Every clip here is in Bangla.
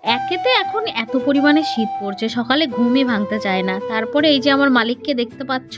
একেতে এখন এত পরিমাণে শীত পড়ছে, সকালে ঘুমই ভাঙতে চায় না। তারপরে এই যে আমার মালিককে দেখতে পাচ্ছ,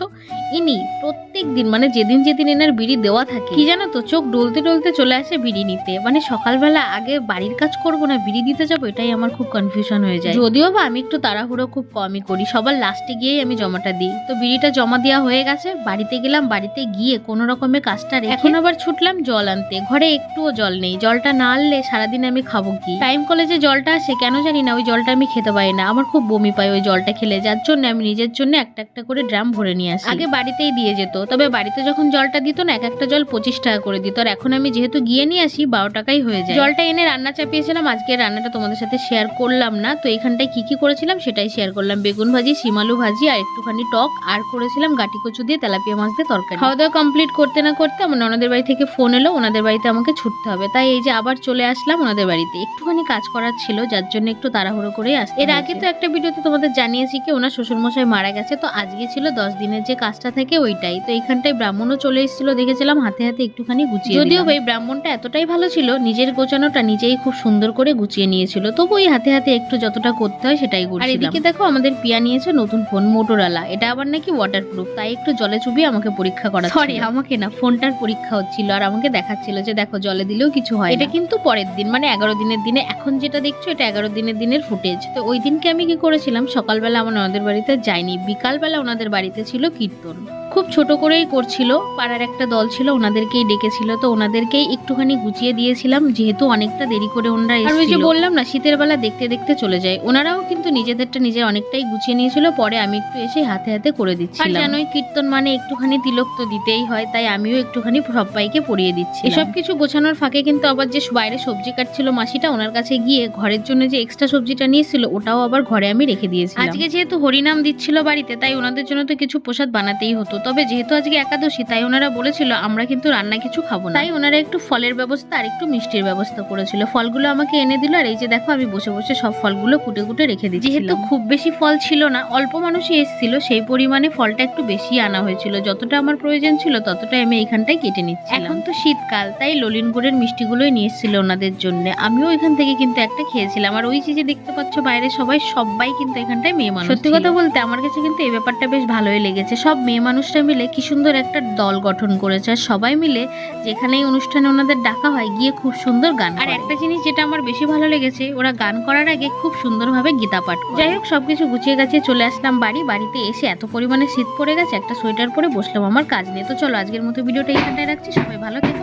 ইনি প্রত্যেক দিন মানে যেদিন যেদিন এনার বিড়ি দেওয়া থাকে, কি জানো তো, চোখ ডলতে ডলতে চলে আসে বিড়ি নিতে। মানে সকালবেলা আগে বাড়ির কাজ করবো না বিড়ি দিতে যাবো, এটাই আমার খুব কনফিউশন হয়ে যায়। যদিও বা আমি একটু তাড়াহুড়ো খুব কমই করি, সবার লাস্টে গিয়েই আমি জমাটা দিই। তো বিড়িটা জমা দেওয়া হয়ে গেছে, বাড়িতে গেলাম। বাড়িতে গিয়ে কোনো রকমের কাজটা রেখে এখন আবার ছুটলাম জল আনতে। ঘরে একটুও জল নেই, জলটা না আনলে সারাদিন আমি খাবো কি? টাইম কলেজে জলটা আসে কেন জানি না, ওই জলটা আমি খেতে পারি না, আমার খুব বমি পায় ওই জলটা খেলে। যার জন্য আমি নিজের জন্য একটা একটা করে ড্রাম ভরে নিয়ে আসি। আগে বাড়িতেই দিয়ে যেত, তবে বাড়িতে যখন জলটা দিত না, এক একটা জল 25 টাকা করে দিত। আর এখন আমি যেহেতু গিয়ে নিয়ে আসি 12 টাকাই হয়ে যায়। জলটা এনে রান্না চাপিয়েছিলাম, আজকে রান্নাটা তোমাদের সাথে শেয়ার করলাম না। তো এখানটায় কি কি করেছিলাম সেটাই শেয়ার করলাম। বেগুন ভাজি, শিমালু ভাজি আর একটুখানি টক, আর করেছিলাম গাটি কচু দিয়ে তেলাপিয়া মাছ দিয়ে তরকারি। খাওয়া দাওয়া কমপ্লিট করতে না করতে আমার ননদের বাড়ি থেকে ফোন এলো, ওনাদের বাড়িতে আমাকে ছুটতে হবে। তাই এই যে আবার চলে আসলাম ওনাদের বাড়িতে। একটুখানি কাজ করার ছিল, যার জন্য একটু তাড়াহুড়ো করে আসতে। এর আগে তো একটা ভিডিওতে তোমাদের জানিয়েছি কি ওনার শ্বশুরমশাই মারা গেছে। তো আজকে ছিল 10 দিনের যে কাজটা থাকে ওইটাই। তো এইখানটায় ব্রাহ্মণও চলে এসেছিল, দেখেছিলাম হাতে হাতে একটুখানি গুছিয়ে। যদিও এই ব্রাহ্মণটা এতটাই ভালো ছিল, নিজের গোছানোটা নিজেই খুব সুন্দর করে গুছিয়ে নিয়েছিল। তবু ওই হাতে হাতে একটু যতটা করতে হয় সেটাই করছিলাম। আর এদিকে দেখো আমাদের পিয়া নিয়েছে নতুন ফোন মোটোরোলা। এটা আবার নাকি ওয়াটারপ্রুফ, তাই একটু জলে চুবিয়ে আমাকে পরীক্ষা করা, সরি আমাকে না, ফোনটার পরীক্ষা হচ্ছিল। আর আমাকে দেখাচ্ছিল যে দেখো জলে দিলেও কিছু হয়। এটা কিন্তু পরের দিন মানে 11 দিনের দিনে, এখন যেটা দেখছো এটা 11 দিনের দিনের ফুটেজ। তো ওই দিনকে আমি কি করেছিলাম, সকালবেলা আমার ওনাদের বাড়িতে যাইনি, বিকালবেলা ওনাদের বাড়িতে ছিল কীর্তন। খুব ছোট করেই করছিল, পাড়ার একটা দল ছিল, ওনাদেরকেই ডেকেছিল। তো ওনাদেরকেই একটুখানি গুছিয়ে দিয়েছিলাম, যেহেতু অনেকটা দেরি করে ওনারা এসেছিল। আর ওই যে বললাম না শীতের বেলা দেখতে দেখতে চলে যায়, ওনারাও কিন্তু নিজেদেরটা নিজে অনেকটাই গুছিয়ে নিয়েছিল। পরে আমি একটু এসে হাতে হাতে করে দিচ্ছিলাম। আর জানোই কীর্তন মানে একটুখানি তিলক তো দিতেই হয়, তাই আমিও একটুখানি সবাইকে পরিয়ে দিচ্ছি। এসব কিছু গোছানোর ফাঁকে কিন্তু আবার যে বাইরে সবজি কাটছিল মাসিটা, ওনার কাছে গিয়ে ঘরের জন্য যে এক্সট্রা সবজিটা নিয়েছিল ওটাও আবার ঘরে আমি রেখে দিয়েছিলাম। আজকে যেহেতু হরিনাম দিচ্ছিল বাড়িতে, তাই ওনাদের জন্য তো কিছু প্রসাদ বানাতেই হতো। তবে যেহেতু আজকে একাদশী, তাই ওনারা বলেছিল আমরা কিন্তু রান্না কিছু খাবো না, তাই ওনারা একটু ফলের ব্যবস্থা আর একটু মিষ্টির ব্যবস্থা করেছিল। ফলগুলো আমাকে এনে দিল, আর এই যে দেখো আমি বসে বসে সব ফলগুলো কুটে কুটে রেখে দিচ্ছি। যেহেতু খুব বেশি ফল ছিল না, অল্প মানুষই এসেছিল, সেই পরিমাণে ফলটা একটু বেশি আনা হয়েছিল। যতটা আমার প্রয়োজন ছিল ততটাই আমি এইখানটায় কেটে নিচ্ছি। এখন তো শীতকাল, তাই ললিন গুড়ের মিষ্টিগুলোই নিয়ে এসেছিল ওনাদের জন্য। আমিও এখান থেকে কিন্তু একটা খেয়েছিলাম। আর ওই যে দেখতে পাচ্ছ বাইরে সবাই কিন্তু এখানটায় মেয়ে মানুষ। সত্যি কথা বলতে আমার কাছে কিন্তু এই ব্যাপারটা বেশ ভালোই লেগেছে। সব মেয়ে মানুষরা মিলে কি সুন্দর একটা দল গঠন করেছে, আর সবাই মিলে যেখানেই অনুষ্ঠানে ওনাদের ডাকা হয় গিয়ে খুব সুন্দর গান। আর একটা জিনিস যেটা আমার বেশি ভালো লেগেছে, ওরা গান করার আগে খুব সুন্দরভাবে গীতা পাঠ করে। যাই হোক সবকিছু গুছিয়ে গাছিয়ে চলে আসলাম বাড়িতে এসে এত পরিমাণে শীত পড়ে গেছে, একটা সোয়েটার পরে বসলাম আমার কাজ নিয়ে। তো চলো আজকের মতো ভিডিওটা এখানটায় রাখছি, সবাই ভালো থেকো।